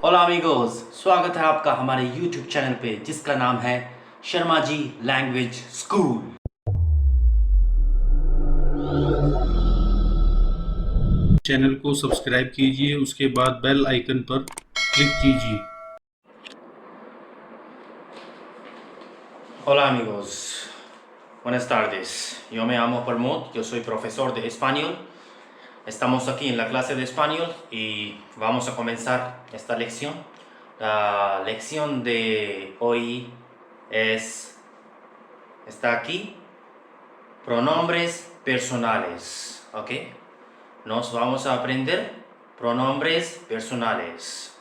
Hola amigos, स्वागत है आपका हमारे YouTube चैनल पे जिसका नाम है Sharma ji language school. Channel को सब्सक्राइब कीजिए, उसके बाद बेल आइकन पर क्लिक कीजिए। Hola amigos, buenas tardes. Yo me llamo PARMOD, yo soy profesor de español. Estamos aquí en la clase de español y vamos a comenzar esta lección. La lección de hoy está aquí, pronombres personales, ¿ok? Nos vamos a aprender pronombres personales,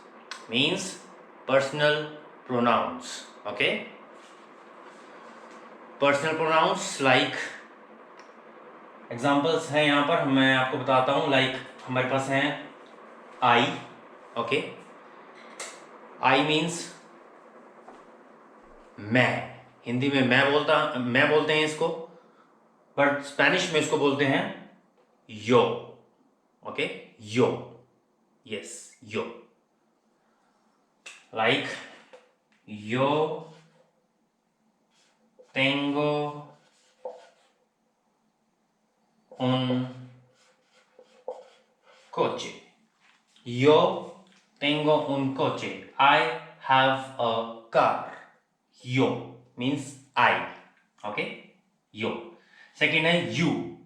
means personal pronouns, okay? Personal pronouns like examples हैं यहाँ पर, मैं आपको बताता हूँ। like हमारे पास हैं I, okay? I means मैं, हिंदी में मैं बोलते हैं इसको, बट स्पेनिश में इसको बोलते हैं yo, okay? yo, yes, yo. Like yo tengo un coche. Yo tengo un coche. I have a car. Yo means I. Okay? Yo. Second है you.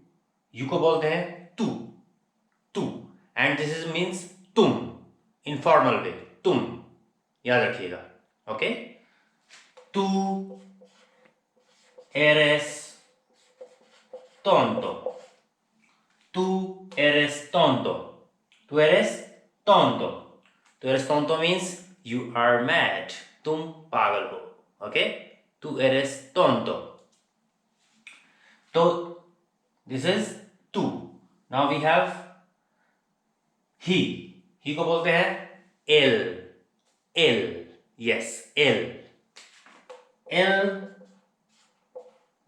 You को बोलते हैं तू. तू. And this is means तुम. Informal way. तुम. याद रखिएगा. Okay? Tú eres tonto. Tú eres tonto. Tú eres tonto. Tú eres tonto means you are mad. तुम पागल हो. Okay? Tú eres tonto. So this is tú. Now we have he. He को बोलते हैं él. Él. Yes, él. Él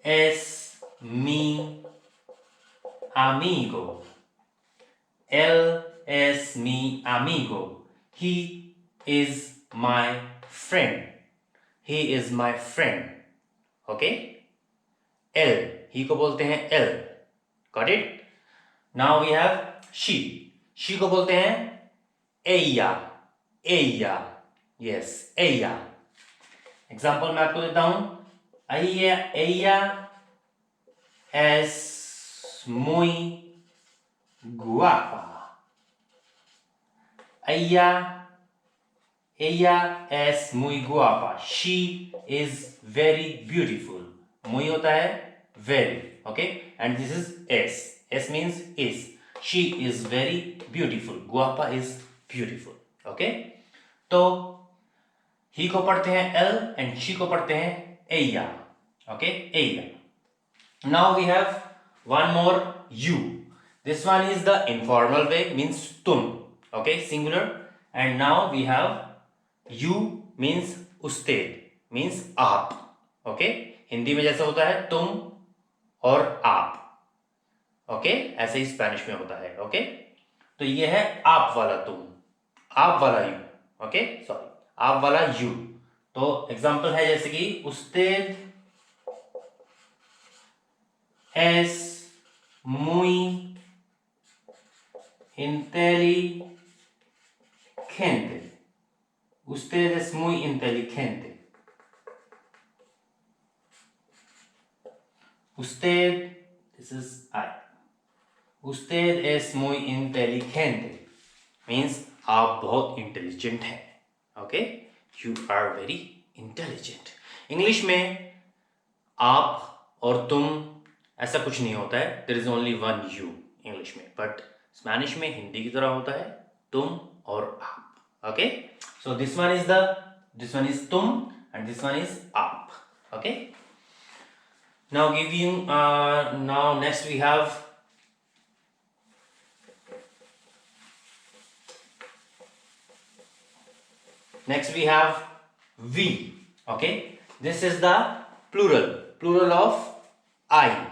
es mi amigo. Él es mi amigo. He is my friend. He is my friend. Okay? L. He को बोलते हैं L. Got it? Now we have she. She को बोलते हैं ella. Ella. Yes, ella. Example मैं आपको देता हूँ. Ella es muy guapa. Ella es muy guapa. She is very beautiful. Muy होता है very, okay? And this is S. S means is. She is very beautiful. Guapa is beautiful, okay? तो he को पढ़ते हैं L and she को पढ़ते हैं ella, okay? Ella. Now we have one more you. This one is the informal way, means तुम, okay? Singular. And now we have you means usted, means आप, okay? Hindi में जैसा होता है तुम और आप, okay? ऐसे ही स्पेनिश में होता है, okay? तो ये है आप वाला तुम, आप वाला यू, okay? सॉरी, आप वाला यू. तो एग्जाम्पल है जैसे कि usted es muy inteligente. Usted es muy inteligente. Usted, this is I. Usted es muy inteligente. Means आप बहुत इंटेलिजेंट हैं. Okay? You are very intelligent. English में आप और तुम ऐसा कुछ नहीं होता है. There is only one you English में. But स्पेनिश में हिंदी की तरह होता है तुम और आप. Okay? So this one is तुम and this one is आप. Okay? Now next we have we. Okay? This is the plural of I.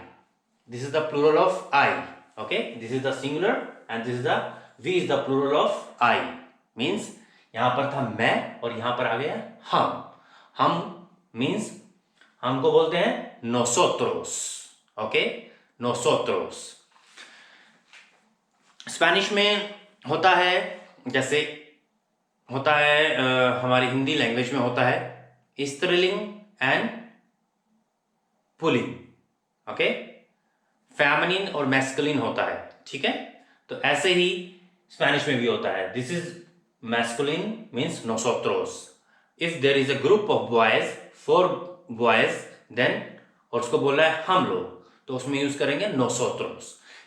This is the plural of I. Okay? This is the singular and this is the we is the plural of I. Means यहां पर था मैं और यहां पर आ गया हम means हमको बोलते हैं nosotros. Okay, nosotros. स्पेनिश में होता है जैसे होता है हमारी हिंदी लैंग्वेज में होता है स्त्रीलिंग एंड पुलिंग. ओके, फेमिनिन और मैस्कुलिन होता है. ठीक है, तो ऐसे ही स्पेनिश में भी होता है. This is masculine means nosotros. If there is a group of boys, 4 boys, then और उसको बोल रहा है हम लोग, तो उसमें यूज करेंगे nosotros.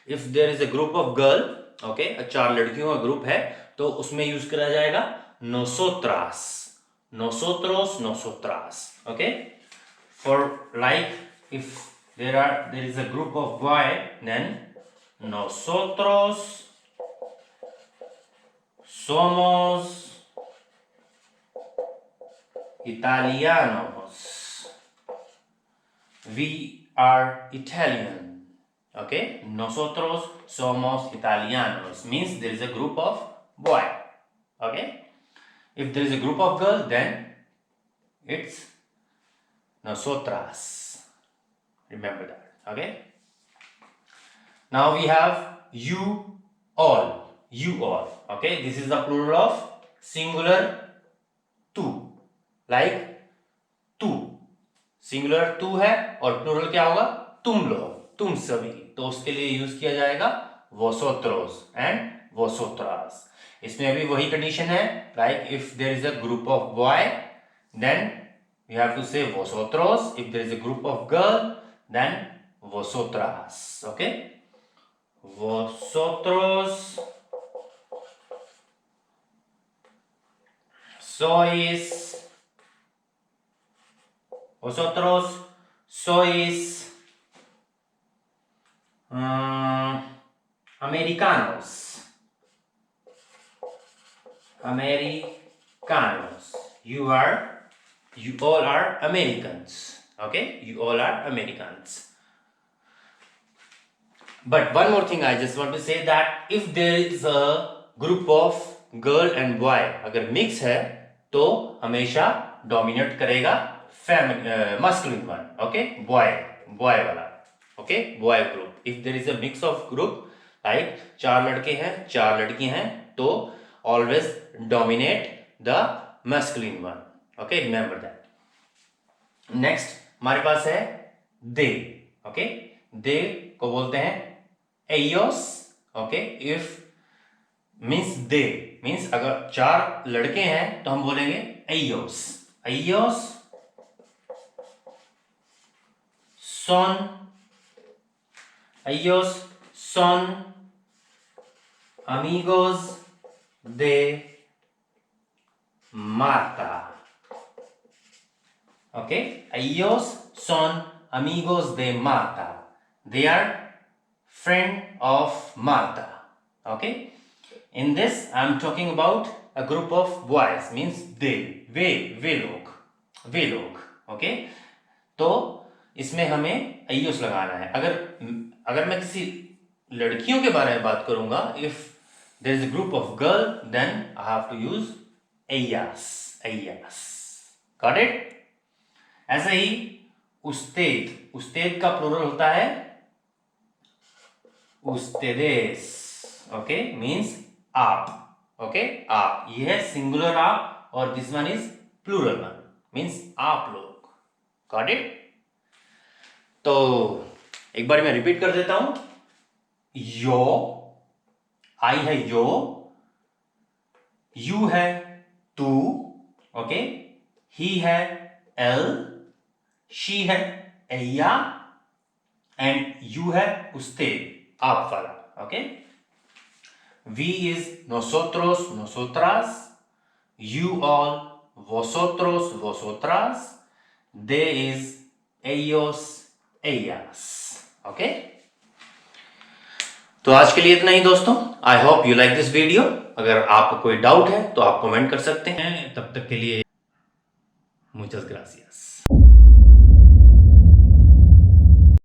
If there is a group of girl, okay, 4 लड़कियों का ग्रुप है, तो उसमें यूज करा जाएगा nosotras. nosotros, nosotras. Okay, for like if there is a group of boy, then nosotros somos italianos. We are Italian. Okay, nosotros somos italianos means there is a group of boy. Okay, if there is a group of girl, then it's nosotras. Remember that. Okay, now we have you all. Okay, this is the plural of singular tu, like tu. Singular तू है और plural क्या होगा, तुम लोग, तुम सभी. तो उसके लिए यूज किया जाएगा vosotros and vosotras. इसमें भी वही कंडीशन है, like if there is a group of boy, then you have to say vosotros. If there is a group of girl, then vosotras. Okay, vosotros sois americanos. You all are Americans. Okay, you all are Americans. But one more thing I just want to say, that if there is a group of girl and boy, अगर mix है तो हमेशा dominate करेगा masculine one. Okay, boy वाला. Okay, boy group. If there is a mix of group, like 4 लड़के हैं 4 लड़की हैं, तो always dominate the masculine one. Okay, remember that. Next हमारे पास है they. Okay, they को बोलते हैं ellos. Okay, if means they means अगर 4 लड़के हैं तो हम बोलेंगे ellos. Ellos son amigos de Marta. Okay, ellos son amigos de Marta. They are friend of Marta. Okay, in this I am talking about a group of boys, means they, वे लोग. Okay, तो इसमें हमें ellos लगाना है. अगर मैं किसी लड़कियों के बारे में बात करूंगा, if there is a group of girl, then I have to use ellas. Got it? ऐसे ही usted का प्लूरल होता है ustedes. Okay, means आप. Okay, आप, ये है सिंगुलर आप और this one is plural one, means आप लोग. Got it? तो एक बार मैं रिपीट कर देता हूं. यो, आई है यो, यू है तू. ओके, ही है एल, शी है एया, एंड यू है usted, आप वाला. Okay, we is nosotros, nosotras, you all, vosotros, vosotras, they is ellos, ellas. Okay, तो आज के लिए इतना ही दोस्तों. I hope you like this video. अगर आपको कोई डाउट है तो आप कमेंट कर सकते हैं. तब तक के लिए मुचस ग्रासियस.